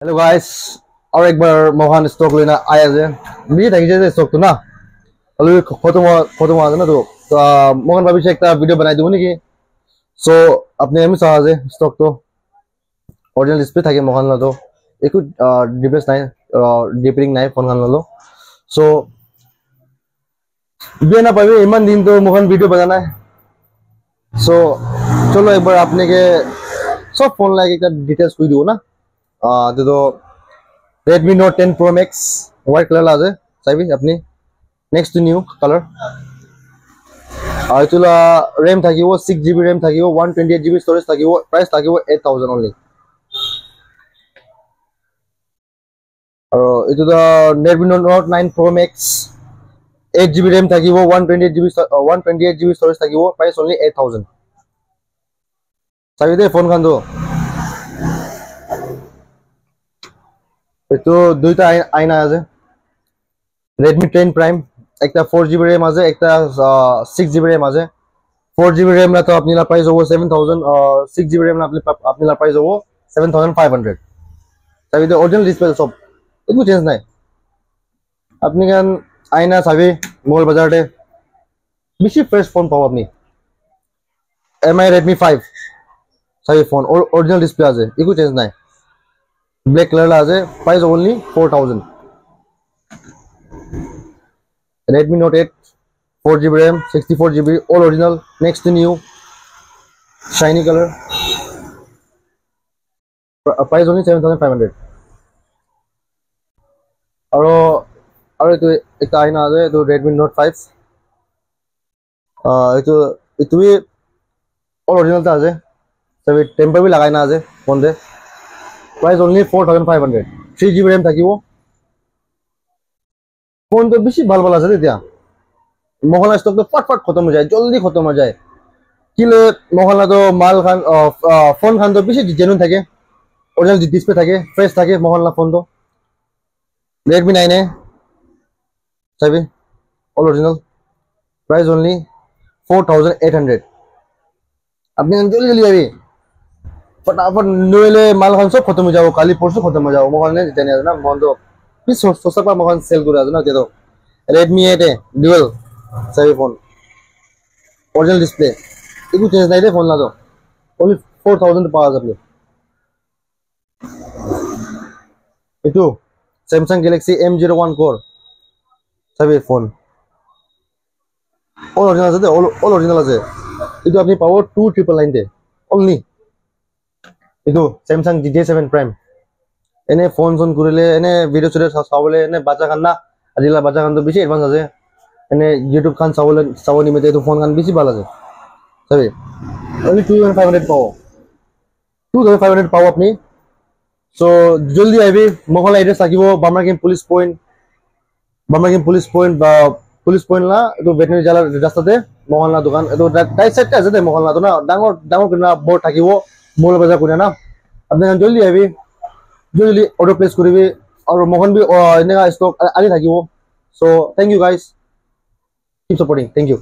hello guys और एक बार Mohan stock लेना आया है भी थी जैसे स्टॉक तो ना अभी खत्म हुआ ना तो मोहन भाभी से एक वीडियो बनाई दूंगी कि सो अपने हम सहा जे स्टॉक तो ओरिजिनल डिस्प्ले থাকে मोहन ला तो एक डिफरेंस নাই डिपेरिंग নাই फोन खान लो सो भी ना पाबे इमान दिन तो मोहन वीडियो बनाना है सो चलो एक बार आपने के सब फोन लाइक एक डिटेल्स कोई दो ना तो Redmi Note 10 Pro Max white color আছে চাইবি আপনি next to new color are এতুলা RAM থাকিব 6GB RAM থাকিব 128GB storage থাকিব price থাকিব 8000 only আর এতুলা Redmi Note 9 Pro Max 8GB RAM থাকিব 128GB storage থাকিব price only 8000 চাইবি দে ফোন খান তো এতো দুইটা আইনা আছে Redmi 10 Prime একটা 4GB RAM আছে একটা 6GB RAM আছে 4GB RAM না তো আপনি লা প্রাইস হবে 7000 और 6GB RAM না আপনি লা প্রাইস হবে 7500 তাই তো অরিজিনাল ডিসপ্লে সব একটু চেঞ্জ নাই আপনি কান আইনা চাবি মোবাইল বাজারে বেশি ফ্রেশ ফোন পাও আপনি MI Redmi 5 চাবি ফোন অরিজিনাল ডিসপ্লে আছে একটু চেঞ্জ নাই ব্ল্যাক কালার আছে price only 4000 Redmi Note 8 4GB RAM 64GB all original next to new shiny color price only 7500 और तो एक आईना আছে তো Redmi Note 5 itu भी all original ता আছে তবে টেম্পার भी লাগাই না আছে ফোন দে price only 4500 3GB RAM থাকিব फोन तो बेसि ভাল ভাল আছে তেতিয়া मोहल्ला स्टॉक तो फटफट खत्म हो जाए जल्दी खत्म हो जाए किले मोहल्ला तो माल खान फोन खान तो बेसि जेनुइन থাকে ओरिजिनल डिस्प्ले থাকে फ्रेश থাকে मोहल्ला फोन तो Redmi 9 है सभी ऑल ओरिजिनल प्राइस ओनली 4800 আপনি জলদি জলদি যাবি फटाफट नोले माल खान सब खत्म हो जाओ काली परसों खत्म हो जाओ मोहल्ला ने जितने ना मोहन तो भी सोचा पा मोहन सेल कर ना तो Redmi 8 है ड्यूल सभी फोन ओरिजिनल डिस्प्ले একটু চেঞ্জ নাই দে ফোন না তো only 4000 পাওয়া যাবে এটু Samsung Galaxy M01 Core সবই ফোন all original আছে all original আছে এটু আপনি পাবো 2999 তে only এটু Samsung J7 Prime এনে ফোন করিলে এনে ভিডিও চুরে চাবলে এনে বাচ্চা খান না আজিলা বাচ্চা খান তো বেশি অ্যাডভান্স আছে এনে ইউটিউব খান চাবনি মেতে তো ফোন খান বেশি ভালো আছে সবই only 2500 পাও 2500 পাও আপনি সো জলদি আইবি মোহল্লা এড্রেস থাকিব বামরাকিম পুলিশ পয়েন্ট বা পুলিশ পয়েন্ট না তো ভেটেরিনারি জেলার রাস্তাতে মোহল্লা দোকান তো রাইট সাইডে আছে মোহল্লা তো না ডাঙর ডাঙর কিনা বোর্ড থাকিব মোল বাজার করে না আপনি জলদি আইবি জলদি অর্ডার প্লেস করিবি और मोहन भी स्टॉक आगे থাকিব so thank you guys keep supporting thank you